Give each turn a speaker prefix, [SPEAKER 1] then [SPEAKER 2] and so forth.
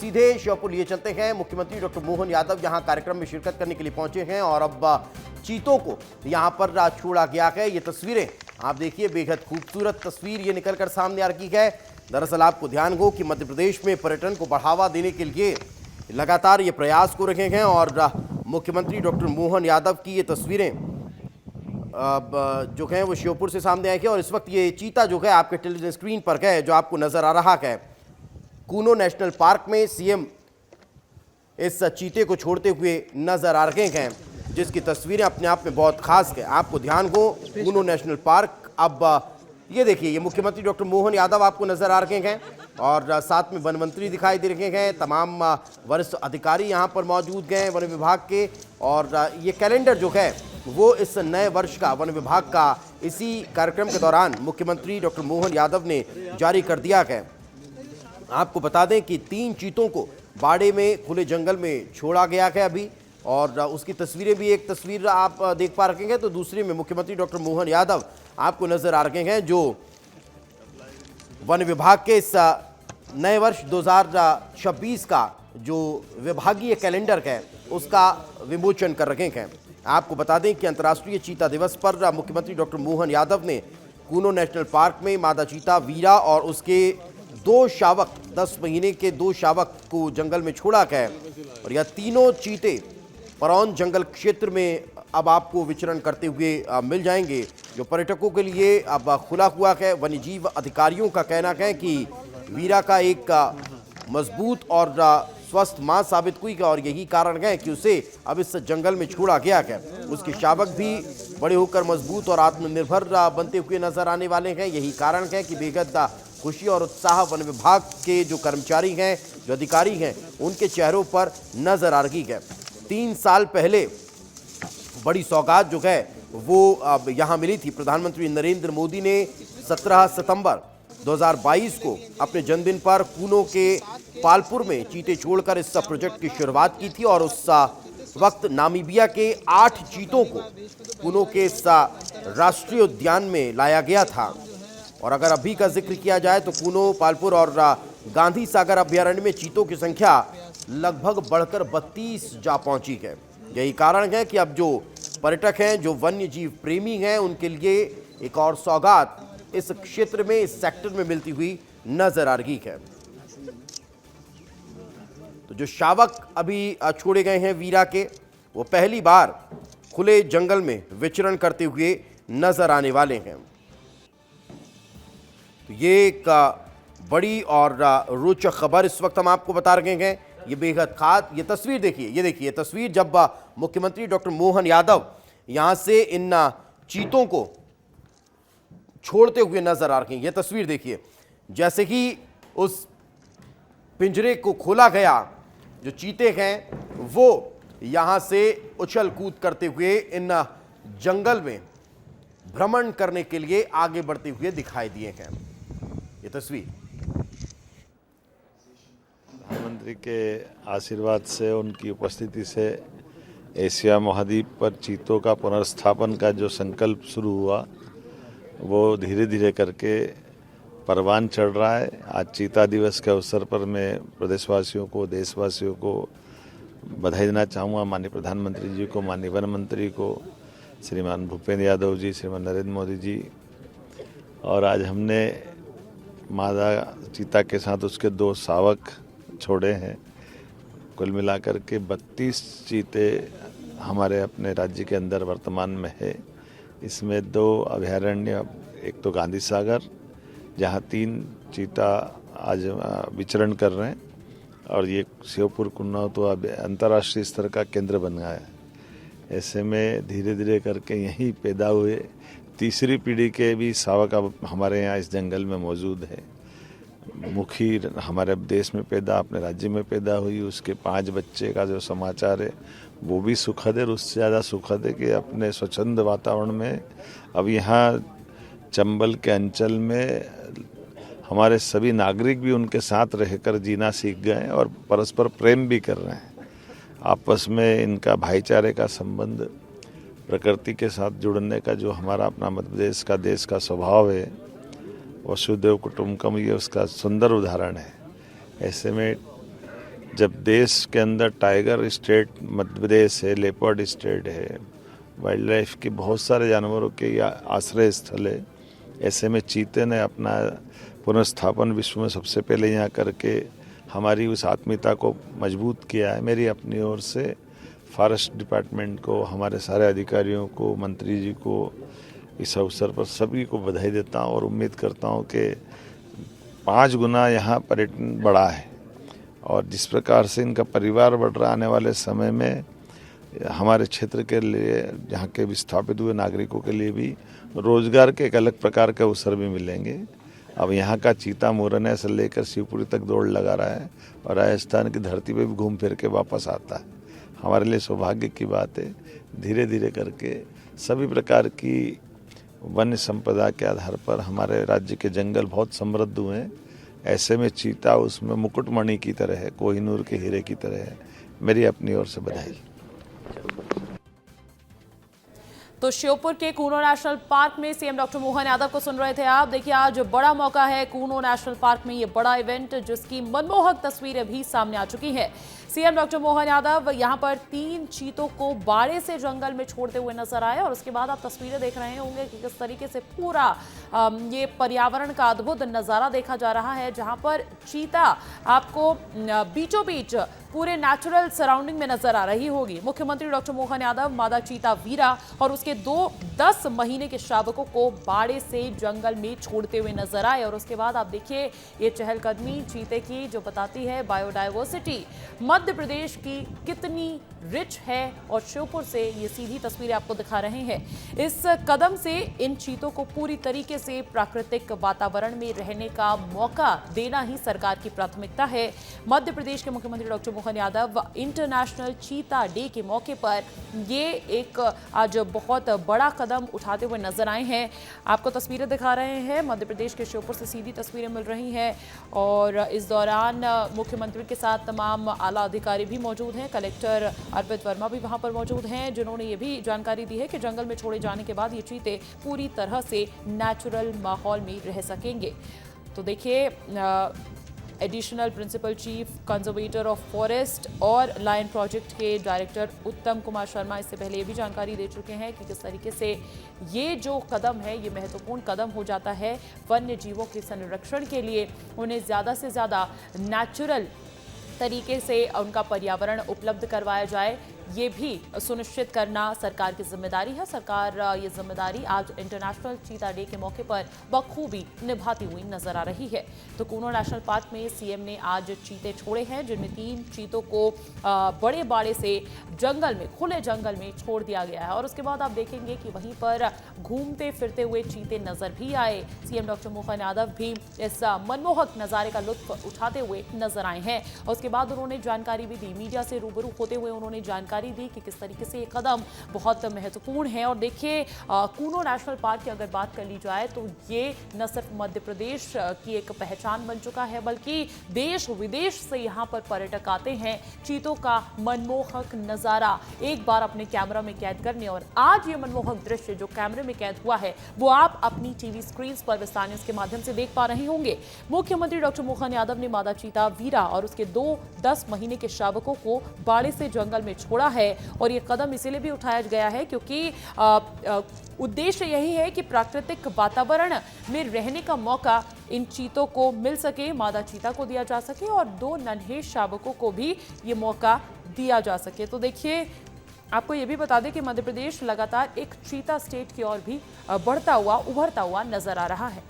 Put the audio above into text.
[SPEAKER 1] सीधे श्योपुर लिए चलते हैं। मुख्यमंत्री डॉक्टर मोहन यादव यहां कार्यक्रम में शिरकत करने के लिए पहुंचे हैं और अब चीतों को यहां पर छोड़ा गया है। ये तस्वीरें आप देखिए, बेहद खूबसूरत तस्वीर ये निकलकर सामने आ रही है। दरअसल आपको ध्यान हो कि मध्य प्रदेश में पर्यटन को बढ़ावा देने के लिए लगातार ये प्रयास हो रहे हैं और मुख्यमंत्री डॉक्टर मोहन यादव की ये तस्वीरें जो है वो श्योपुर से सामने आई है। और इस वक्त ये चीता जो है आपके टेलीविजन स्क्रीन पर है, जो आपको नजर आ रहा है, कूनो नेशनल पार्क में सीएम इस चीते को छोड़ते हुए नजर आ रहे हैं, जिसकी तस्वीरें अपने आप में बहुत खास है। आपको ध्यान हो कूनो नेशनल पार्क, अब ये देखिए, ये मुख्यमंत्री डॉक्टर मोहन यादव आपको नजर आ रहे हैं और साथ में वन मंत्री दिखाई दे रहे हैं। तमाम वरिष्ठ अधिकारी यहाँ पर मौजूद हैं वन विभाग के। और ये कैलेंडर जो है वो इस नए वर्ष का वन विभाग का इसी कार्यक्रम के दौरान मुख्यमंत्री डॉक्टर मोहन यादव ने जारी कर दिया है। आपको बता दें कि 3 चीतों को बाड़े में खुले जंगल में छोड़ा गया है अभी, और उसकी तस्वीरें भी, एक तस्वीर आप देख पा रहे हैं तो दूसरी में मुख्यमंत्री डॉक्टर मोहन यादव आपको नजर आ रहे हैं, जो वन विभाग के इस नए वर्ष 2026 का जो विभागीय कैलेंडर है उसका विमोचन कर रहे हैं। आपको बता दें कि अंतर्राष्ट्रीय चीता दिवस पर मुख्यमंत्री डॉक्टर मोहन यादव ने कूनो नेशनल पार्क में मादा चीता वीरा और उसके 2 शावक, 10 महीने के 2 शावक को जंगल में छोड़ा है। और यह तीनों चीते परौन जंगल क्षेत्र में अब आपको विचरण करते हुए मिल जाएंगे, जो पर्यटकों के लिए अब खुला हुआ है। वन्यजीव अधिकारियों का कहना है कि वीरा का एक मजबूत और स्वस्थ मां साबित हुई है और यही कारण है कि उसे अब इस जंगल में छोड़ा गया है। उसके शावक भी बड़े होकर मजबूत और आत्मनिर्भर बनते हुए नजर आने वाले हैं। यही कारण है कि बेहद खुशी और उत्साह वन विभाग के जो कर्मचारी हैं, जो अधिकारी हैं, उनके चेहरों पर नजर आ रही है। 3 साल पहले बड़ी सौगात जो है वो अब यहाँ मिली थी। प्रधानमंत्री नरेंद्र मोदी ने 17 सितंबर 2022 को अपने जन्मदिन पर कूनो के पालपुर में चीते छोड़कर इस प्रोजेक्ट की शुरुआत की थी और उस वक्त नामीबिया के 8 चीतों को कूनो के इस राष्ट्रीय उद्यान में लाया गया था। और अगर अभी का जिक्र किया जाए तो कूनो, पालपुर और गांधी सागर अभ्यारण्य में चीतों की संख्या लगभग बढ़कर 32 जा पहुंची है। यही कारण है कि अब जो पर्यटक हैं, जो वन्य जीव प्रेमी हैं, उनके लिए एक और सौगात इस क्षेत्र में, इस सेक्टर में मिलती हुई नजर आ रही है। तो जो शावक अभी छोड़े गए हैं वीरा के, वो पहली बार खुले जंगल में विचरण करते हुए नजर आने वाले हैं। तो ये एक बड़ी और रोचक खबर इस वक्त हम आपको बता रहे हैं। ये बेहद खास, ये तस्वीर देखिए, ये देखिए तस्वीर जब मुख्यमंत्री डॉक्टर मोहन यादव यहां से इन चीतों को छोड़ते हुए नजर आ रही हैं। ये तस्वीर देखिए, जैसे ही उस पिंजरे को खोला गया, जो चीते हैं वो यहां से उछल कूद करते हुए इन जंगल में भ्रमण करने के लिए आगे बढ़ते हुए दिखाई दिए हैं। ये तस्वीर
[SPEAKER 2] प्रधानमंत्री के आशीर्वाद से, उनकी उपस्थिति से एशिया महाद्वीप पर चीतों का पुनर्स्थापन का जो संकल्प शुरू हुआ वो धीरे धीरे करके परवान चढ़ रहा है। आज चीता दिवस के अवसर पर मैं प्रदेशवासियों को, देशवासियों को बधाई देना चाहूँगा। माननीय प्रधानमंत्री जी को, माननीय वन मंत्री को, श्रीमान भूपेंद्र यादव जी, श्रीमान नरेंद्र मोदी जी। और आज हमने मादा चीता के साथ उसके 2 शावक छोड़े हैं। कुल मिलाकर के 32 चीते हमारे अपने राज्य के अंदर वर्तमान में है। इसमें 2 अभयारण्य, एक तो गांधी सागर जहां 3 चीता आज विचरण कर रहे हैं, और ये श्योपुर कुन्नो तो अब अंतर्राष्ट्रीय स्तर का केंद्र बन गया है। ऐसे में धीरे धीरे करके यहीं पैदा हुए तीसरी पीढ़ी के भी शावक अब हमारे यहाँ इस जंगल में मौजूद है। मुखी हमारे देश में पैदा, अपने राज्य में पैदा हुई, उसके 5 बच्चे का जो समाचार है वो भी सुखद है। और उससे ज़्यादा सुखद है कि अपने स्वच्छंद वातावरण में अब यहाँ चंबल के अंचल में हमारे सभी नागरिक भी उनके साथ रहकर जीना सीख गए और परस्पर प्रेम भी कर रहे हैं। आपस में इनका भाईचारे का संबंध, प्रकृति के साथ जुड़ने का जो हमारा अपना मध्य प्रदेश का, देश का स्वभाव है, वसुधैव कुटुंबकम, ये उसका सुंदर उदाहरण है। ऐसे में जब देश के अंदर टाइगर स्टेट मध्य प्रदेश है, लेपर्ड स्टेट है, वाइल्ड लाइफ के बहुत सारे जानवरों के आश्रय स्थल है, ऐसे में चीते ने अपना पुनर्स्थापन विश्व में सबसे पहले यहाँ करके हमारी उस आत्मीयता को मजबूत किया है। मेरी अपनी ओर से फॉरेस्ट डिपार्टमेंट को, हमारे सारे अधिकारियों को, मंत्री जी को इस अवसर पर सभी को बधाई देता हूँ और उम्मीद करता हूँ कि 5 गुना यहाँ पर्यटन बढ़ा है और जिस प्रकार से इनका परिवार बढ़ रहा आने वाले समय में हमारे क्षेत्र के लिए, यहाँ के विस्थापित हुए नागरिकों के लिए भी रोजगार के एक अलग प्रकार के अवसर भी मिलेंगे। अब यहाँ का चीता मुरैना से लेकर शिवपुरी तक दौड़ लगा रहा है और राजस्थान की धरती पे भी घूम फिर के वापस आता है। हमारे लिए सौभाग्य की बात है। धीरे धीरे करके सभी प्रकार की वन्य संपदा के आधार पर हमारे राज्य के जंगल बहुत समृद्ध हुए हैं। ऐसे में चीता उसमें मुकुटमणि की तरह है, कोहिनूर के हीरे की तरह है। मेरी अपनी ओर से बधाई।
[SPEAKER 3] तो श्योपुर के कूनो नेशनल पार्क में सीएम डॉक्टर मोहन यादव को सुन रहे थे आप। देखिए, आज बड़ा मौका है कूनो नेशनल पार्क में, ये बड़ा इवेंट जिसकी मनमोहक तस्वीरें भी सामने आ चुकी हैं। सीएम डॉक्टर मोहन यादव यहां पर 3 चीतों को बाड़े से जंगल में छोड़ते हुए नजर आए और उसके बाद आप तस्वीरें देख रहे होंगे कि किस तरीके से पूरा ये पर्यावरण का अद्भुत नजारा देखा जा रहा है, जहां पर चीता आपको बीचों बीच पूरे नेचुरल सराउंडिंग में नजर आ रही होगी। मुख्यमंत्री डॉक्टर मोहन यादव मादा चीता वीरा और उसके 2 10 महीने के शावकों को बाड़े से जंगल में छोड़ते हुए नजर आए और उसके बाद आप देखिए ये चहलकदमी चीते की जो बताती है बायोडायवर्सिटी मध्य प्रदेश की कितनी रिच है और श्योपुर से ये सीधी तस्वीरें आपको दिखा रहे हैं। इस कदम से इन चीतों को पूरी तरीके से प्राकृतिक वातावरण में रहने का मौका देना ही सरकार की प्राथमिकता है। मध्य प्रदेश के मुख्यमंत्री डॉक्टर मोहन यादव इंटरनेशनल चीता डे के मौके पर ये एक आज बहुत बड़ा कदम उठाते हुए नजर आए हैं। आपको तस्वीरें दिखा रहे हैं, मध्य प्रदेश के श्योपुर से सीधी तस्वीरें मिल रही हैं और इस दौरान मुख्यमंत्री के साथ तमाम आला अधिकारी भी मौजूद हैं। कलेक्टर अर्पित वर्मा भी वहां पर मौजूद हैं, जिन्होंने ये भी जानकारी दी है कि जंगल में छोड़े जाने के बाद ये चीते पूरी तरह से नेचुरल माहौल में रह सकेंगे। तो देखिए, additional principal chief conservator of forest और लायन प्रोजेक्ट के डायरेक्टर उत्तम कुमार शर्मा इससे पहले ये भी जानकारी दे चुके हैं कि किस तरीके से ये जो कदम है ये महत्वपूर्ण कदम हो जाता है वन्य जीवों के संरक्षण के लिए। उन्हें ज़्यादा से ज़्यादा नेचुरल तरीके से उनका पर्यावरण उपलब्ध करवाया जाए, ये भी सुनिश्चित करना सरकार की जिम्मेदारी है। सरकार ये जिम्मेदारी आज इंटरनेशनल चीता डे के मौके पर बखूबी निभाती हुई नजर आ रही है। तो कूनो नेशनल पार्क में सीएम ने आज चीते छोड़े हैं, जिनमें 3 चीतों को बड़े बाड़े से जंगल में, खुले जंगल में छोड़ दिया गया है और उसके बाद आप देखेंगे कि वहीं पर घूमते फिरते हुए चीते नजर भी आए। सीएम डॉक्टर मोहन यादव भी इस मनमोहक नजारे का लुत्फ उठाते हुए नजर आए हैं। उसके बाद उन्होंने जानकारी भी दी, मीडिया से रूबरू होते हुए उन्होंने जानकारी दी कि किस तरीके से ये कदम बहुत महत्वपूर्ण है। और देखिए, कूनो नेशनल पार्क की अगर बात कर ली जाए तो ये न सिर्फ मध्य प्रदेश की एक पहचान बन चुका है, बल्कि देश विदेश से यहाँ पर पर्यटक आते हैं चीतों का मनमोहक नजारा एक बार अपने कैमरा में कैद करने। और आज ये मनमोहक दृश्य जो कैमरे में कैद हुआ है वो आप अपनी टीवी स्क्रीन पर विस्तार न्यूज के माध्यम से देख पा रहे होंगे। मुख्यमंत्री डॉक्टर मोहन यादव ने मादा चीता वीरा और उसके 2 10 महीने के शावकों को बाड़े से जंगल में छोड़ा है और ये कदम इसलिए भी उठाया गया है क्योंकि उद्देश्य यही है कि प्राकृतिक वातावरण में रहने का मौका इन चीतों को मिल सके, मादा चीता को दिया जा सके और 2 नन्हे शावकों को भी ये मौका दिया जा सके। तो देखिए, आपको ये भी बता दें कि मध्य प्रदेश लगातार एक चीता स्टेट की ओर भी बढ़ता हुआ, उभरता हुआ नजर आ रहा है।